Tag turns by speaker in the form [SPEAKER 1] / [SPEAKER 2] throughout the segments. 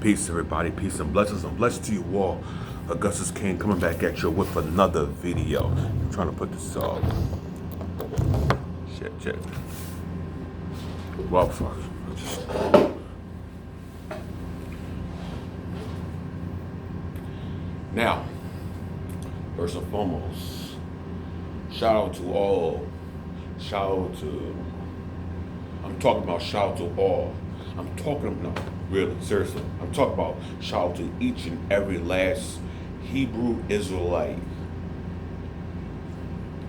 [SPEAKER 1] Peace, everybody. Peace and blessings. And blessed to you all. Augustus King coming back at you with another video. I'm trying to put this shit. Well, fuck. Now, first and foremost, shout out to all. I'm talking about shout out to all. I'm talking about, no, really, seriously. I'm talking about shout out to each and every last Hebrew Israelite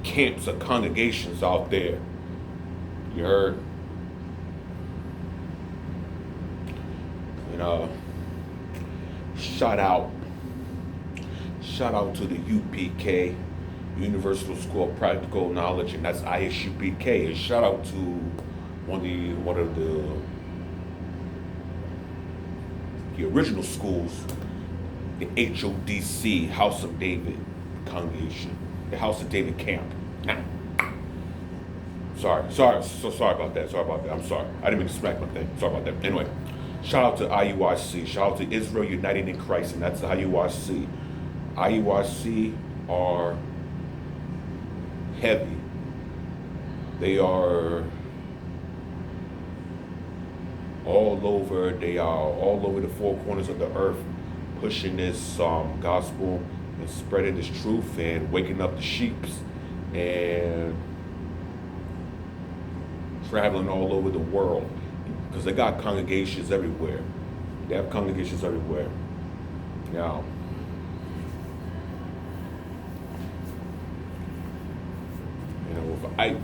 [SPEAKER 1] camps or congregations out there. You heard? Shout out to the UPK, Universal School of Practical Knowledge, and that's ISUPK. And shout out to one of the original schools, the HODC, House of David congregation, the House of David camp. Now, sorry about that. I'm sorry. I didn't mean to smack my thing. Sorry about that. Anyway, shout out to IUIC. Shout out to Israel United in Christ, and that's the IUIC. IUIC are heavy. They are all over. They are all over the four corners of the earth, pushing this gospel and spreading this truth and waking up the sheeps and traveling all over the world, because they got congregations everywhere. They have congregations everywhere. Now,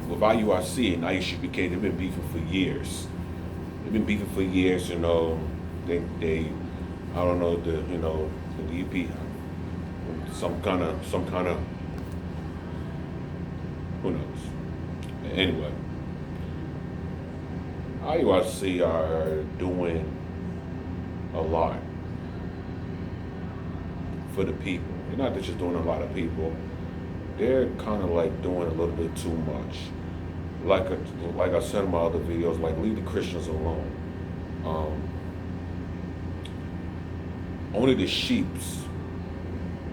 [SPEAKER 1] with IUIC and IUPK, they've been beefing for years. They I don't know, the UP, some kind of, who knows. Anyway, IUIC are doing a lot for the people. They're not just doing a lot of people. They're kind of like doing a little bit too much. Like I said in my other videos, like, leave the Christians alone. Only the sheeps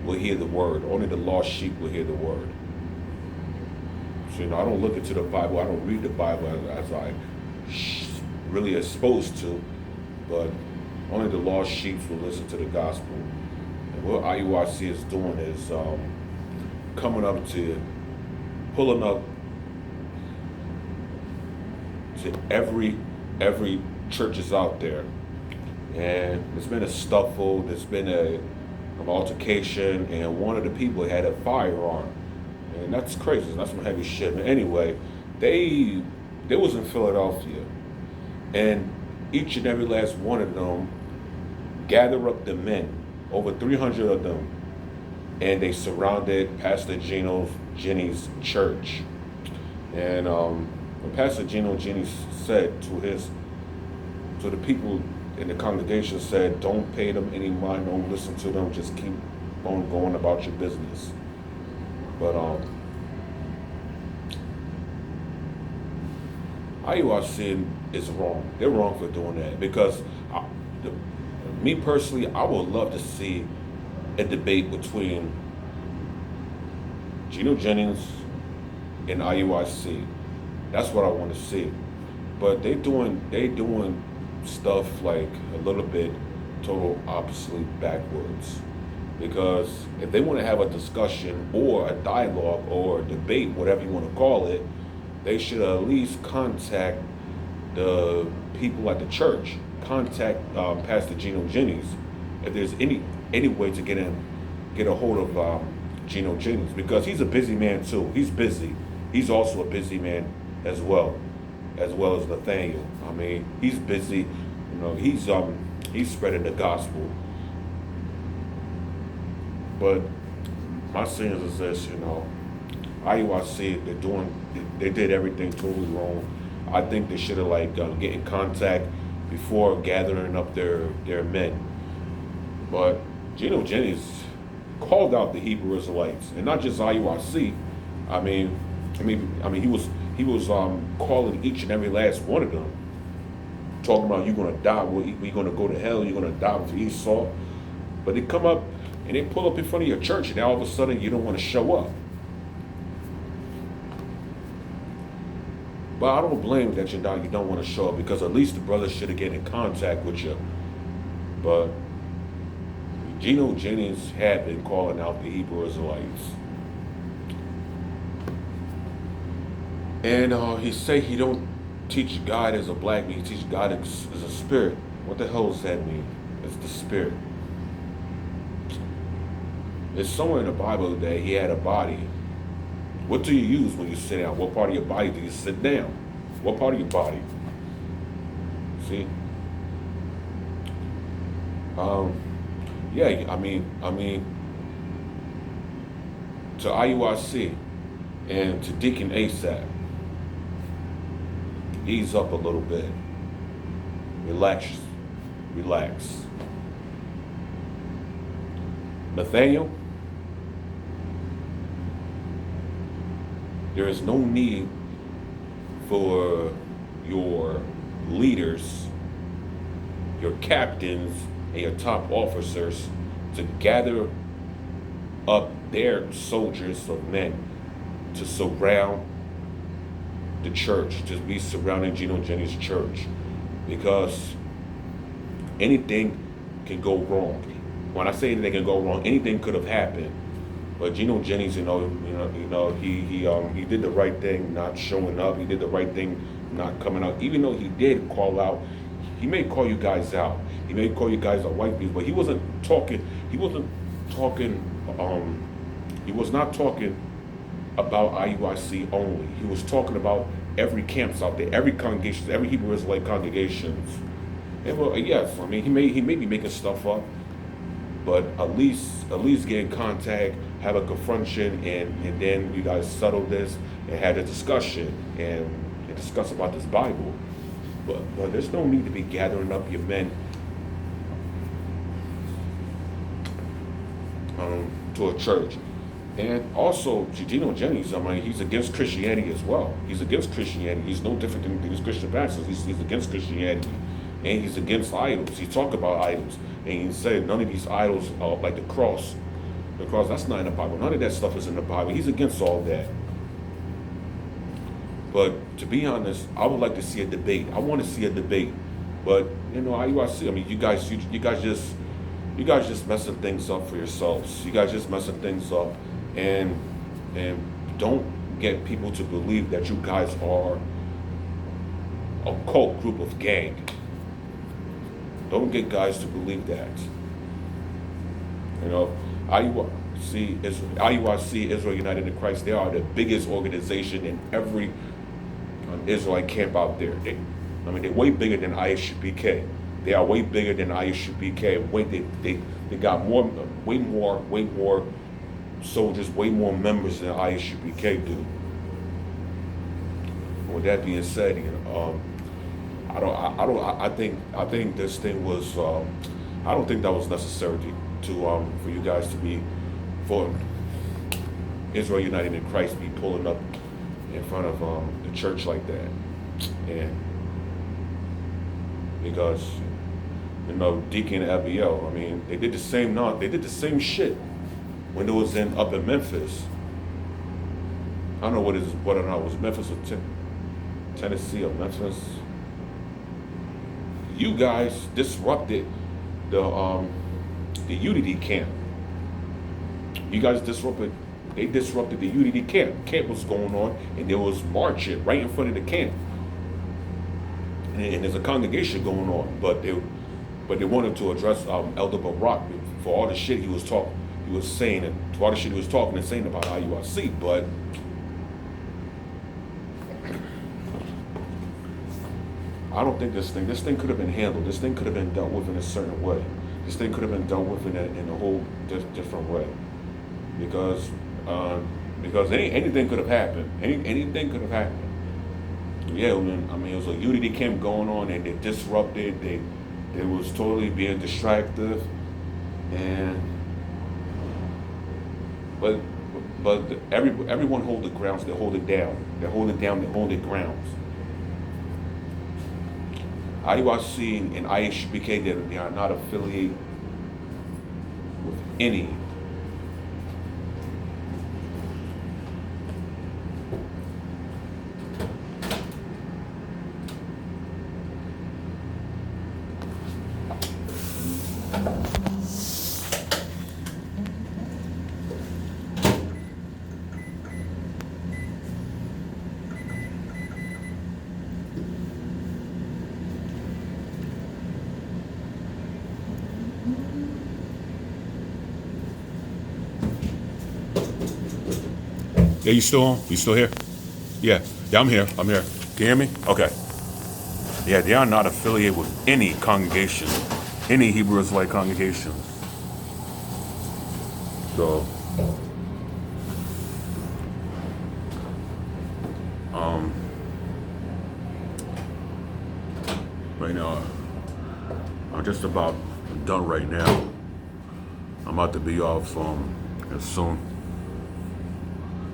[SPEAKER 1] will hear the word. Only the lost sheep will hear the word. So, I don't look into the Bible. I don't read the Bible as I really am supposed to, but only the lost sheep will listen to the gospel. And what IUIC is doing is pulling up to every churches out there. And there's been a scuffle, there's been an altercation, and one of the people had a firearm. And that's crazy, that's some heavy shit. But anyway, they was in Philadelphia, and each and every last one of them gathered up the men, over 300 of them, and they surrounded Pastor Jennings' church. And Pastor Jennings said to the people in the congregation, said, don't pay them any mind, don't listen to them, just keep on going about your business. But IUIC is wrong. They're wrong for doing that, because me personally, I would love to see a debate between Gino Jennings and IUIC. That's what I want to see. But they doing stuff like a little bit total oppositely backwards. Because if they want to have a discussion or a dialogue or a debate, whatever you want to call it, they should at least contact the people at the church. Contact Pastor Gino Jennings if there's any way to get a hold of Gino Jennings, because he's a busy man too. He's busy. He's also a busy man as well as Nathaniel. I mean, he's busy. He's spreading the gospel. But my saying is this, IUIC, they did everything totally wrong. I think they should have get in contact before gathering up their men. But Gino Jennings called out the Hebrew Israelites, and not just IUIC. I mean, he was calling each and every last one of them talking about you're gonna die. We're gonna go to hell. You're gonna die with Esau. But they come up and they pull up in front of your church, and all of a sudden you don't want to show up. But I don't blame that you don't want to show up, because at least the brothers should have get in contact with you. But Gino Jennings had been calling out the Hebrew Israelites. And he say he don't teach God as a black man, he teach God as a spirit. What the hell does that mean? It's the spirit. It's somewhere in the Bible that he had a body. What do you use when you sit down? What part of your body do you sit down? What part of your body? See? Yeah, I mean, to Iuic and to Deacon ASAP, ease up a little bit. Relax. Nathaniel, there is no need for your leaders, your captains, and your top officers to gather up their soldiers of men to surround the church, to be surrounding Gino Jennings' church, because anything can go wrong. When I say anything can go wrong, anything could have happened. But Gino Jennings, he did the right thing, not showing up. He did the right thing, not coming out. Even though he did call out, he may call you guys out. He may call you guys white people, but he was not talking about IUIC only. He was talking about every camps out there, every congregation, every Hebrew Israelite congregations. And well, yes, I mean, he may be making stuff up, but at least get in contact, have a confrontation, and then you guys settle this and have a discussion and discuss about this Bible. But there's no need to be gathering up your men to a church. And also, Gino Jennings, I mean, he's against Christianity as well. He's against Christianity. He's no different than these Christian pastors. He's against Christianity. And he's against idols. He talked about idols. And he said none of these idols are like the cross. The cross, that's not in the Bible. None of that stuff is in the Bible. He's against all that. But to be honest, I would like to see a debate. I want to see a debate. But, IUIC, I mean, you guys just messing things up for yourselves. You guys just messing things up. And don't get people to believe that you guys are a cult group of gang. Don't get guys to believe that. IUIC, Israel United in Christ, they are the biggest organization in every Israelite camp out there. They're way bigger than ISUPK. They are way bigger than ISUPK. They got way more soldiers, way more members than ISUPK do. With that being said, I think this thing was. I don't think that was necessary for you guys to be, for Israel United in Christ be pulling up in front of the church like that, and because Deacon Abiel, I mean, they did the same shit when it was up in Memphis. I don't know whether or not it was Memphis or Tennessee or Memphis. You guys disrupted the Unity camp. You guys disrupted the Unity camp. Camp was going on, and there was marching right in front of the camp. And there's a congregation going on, but they wanted to address Elder Barak for all the shit he was talking and saying about IUIC, but I don't think this thing could have been handled. This thing could have been dealt with in a certain way. This thing could have been dealt with in a whole different way, because anything could have happened. Anything could have happened. Yeah, I mean, it was a unity camp going on, and they disrupted. They was totally being distracted, but everyone hold the grounds. They hold it down. They hold it down. They hold their grounds. IUIC and IHBK, they are not affiliated with any Yeah, you still on? You still here? Yeah. Yeah, I'm here. I'm here. Can you hear me? Okay. Yeah, they are not affiliated with any congregation, any Hebrew Israelite congregation. So, right now, I'm just about done right now. I'm about to be off soon.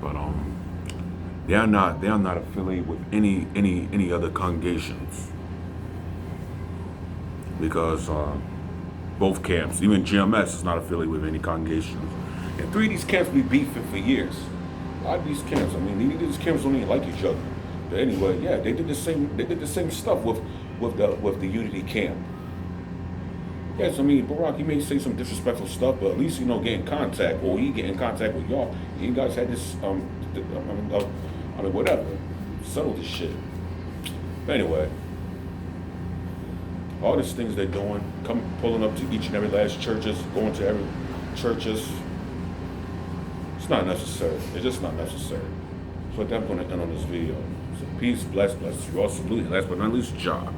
[SPEAKER 1] But they are not affiliated with any other congregations, because both camps, even GMS, is not affiliated with any congregations. And three of these camps be beefing for years. A lot of these camps, I mean, these camps don't even like each other. But anyway, yeah, they did the same stuff with the Unity camp. Yes, I mean, Barack, he may say some disrespectful stuff, but at least, get in contact, or he get in contact with y'all. You guys had this, whatever. Settle this shit. But anyway, all these things they're doing, pulling up to each and every last churches, going to every churches, it's not necessary. It's just not necessary. So with that, I'm going to end on this video. So peace, bless you all. Salute. Last but not least, job.